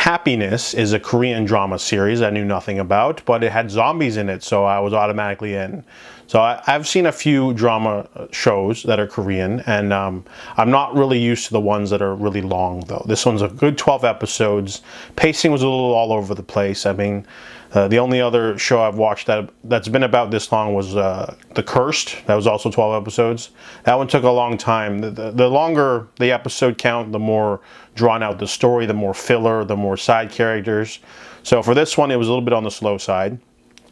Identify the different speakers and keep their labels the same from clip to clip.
Speaker 1: Happiness is a Korean drama series I knew nothing about, but it had zombies in it, so I was automatically in. So I've seen a few drama shows that are Korean, and I'm not really used to the ones that are really long, though. This one's a good 12 episodes. Pacing was a little all over the place. I mean, the only other show I've watched that's been about this long was The Cursed. That was also 12 episodes. That one took a long time. The longer the episode count, the more drawn out the story, the more filler, the more side characters. So for this one, it was a little bit on the slow side.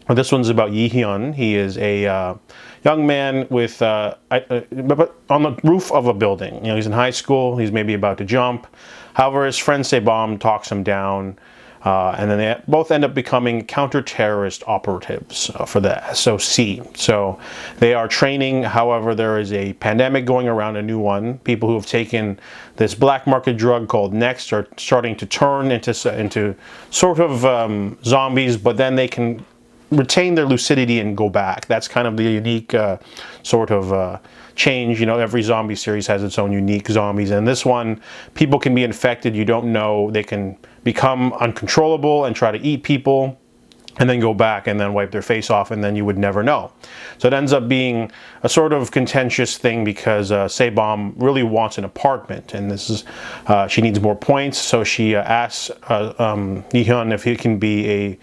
Speaker 1: This one's about Yi-hyun. He is a young man with on the roof of a building. You know, he's in high school. He's maybe about to jump. However, his friend Sebom talks him down, and then they both end up becoming counter-terrorist operatives for the SOC. So they are training. However, there is a pandemic going around, a new one. People who have taken this black market drug called Next are starting to turn into sort of zombies, but then they can retain their lucidity and go back. That's kind of the unique sort of change. You know, every zombie series has its own unique zombies. And this one, people can be infected. You don't know. They can become uncontrollable and try to eat people and then go back and then wipe their face off, and then you would never know. So it ends up being a sort of contentious thing because Sebom really wants an apartment, and this is she needs more points. So she asks Yi-hyun if he can be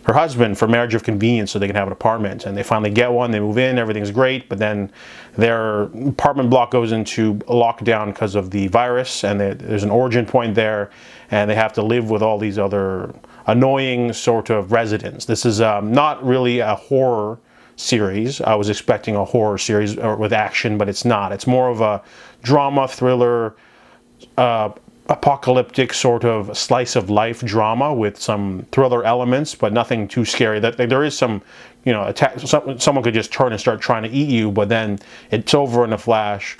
Speaker 1: her husband for marriage of convenience so they can have an apartment. And they finally get one, they move in, everything's great, but then their apartment block goes into lockdown because of the virus, and there's an origin point there, and they have to live with all these other annoying sort of residents. This is not really a horror series. I was expecting a horror series with action, but it's not. It's more of a drama, thriller, apocalyptic sort of slice of life drama with some thriller elements, but nothing too scary. That there is some, you know, someone could just turn and start trying to eat you, but then it's over in a flash.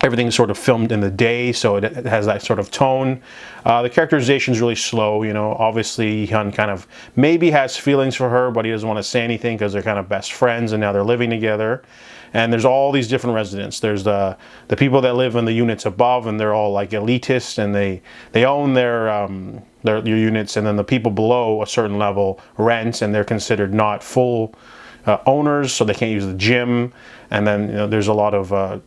Speaker 1: Everything's sort of filmed in the day, so it has that sort of tone. The characterization is really slow. You know, obviously Hyun kind of maybe has feelings for her, but he doesn't want to say anything because they're kind of best friends and now they're living together. And there's all these different residents. There's the people that live in the units above, and they're all like elitist, and they own their units, and then the people below a certain level rent, and they're considered not full owners, so they can't use the gym. And then, you know, there's a lot of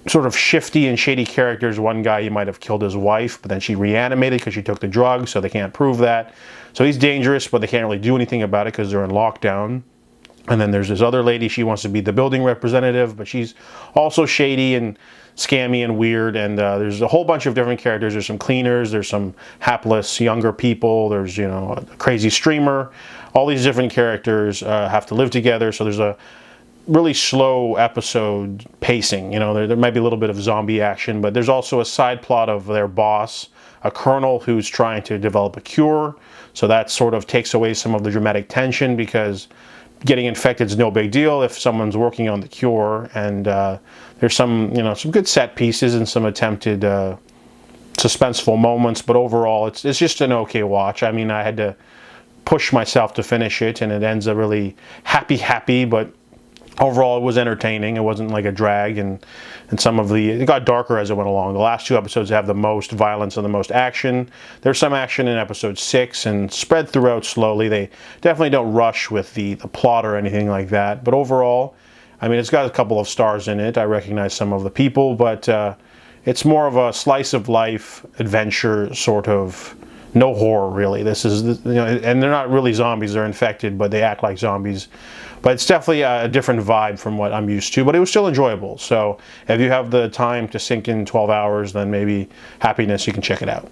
Speaker 1: sort of shifty and shady characters. One guy, he might have killed his wife, but then she reanimated because she took the drug, so they can't prove that. So he's dangerous, but they can't really do anything about it because they're in lockdown. And then there's this other lady, she wants to be the building representative, but she's also shady and scammy and weird. And there's a whole bunch of different characters. There's some cleaners, there's some hapless younger people, there's, you know, a crazy streamer. All these different characters have to live together, so there's a really slow episode pacing. You know, there might be a little bit of zombie action, but there's also a side plot of their boss, a colonel who's trying to develop a cure. So that sort of takes away some of the dramatic tension, because getting infected is no big deal if someone's working on the cure. And there's some, you know, some good set pieces and some attempted suspenseful moments, but overall it's just an okay watch. I mean, I had to push myself to finish it, and it ends a really happy, but overall it was entertaining. It wasn't like a drag, and some of it got darker as it went along. The last two episodes have the most violence and the most action. There's some action in episode 6 and spread throughout slowly. They definitely don't rush with the plot or anything like that, but overall, I mean, it's got a couple of stars in it. I recognize some of the people, but it's more of a slice of life adventure, sort of. No horror, really. This is, you know, and they're not really zombies. They're infected, but they act like zombies. But it's definitely a different vibe from what I'm used to, but it was still enjoyable. So if you have the time to sink in 12 hours, then maybe Happiness, you can check it out.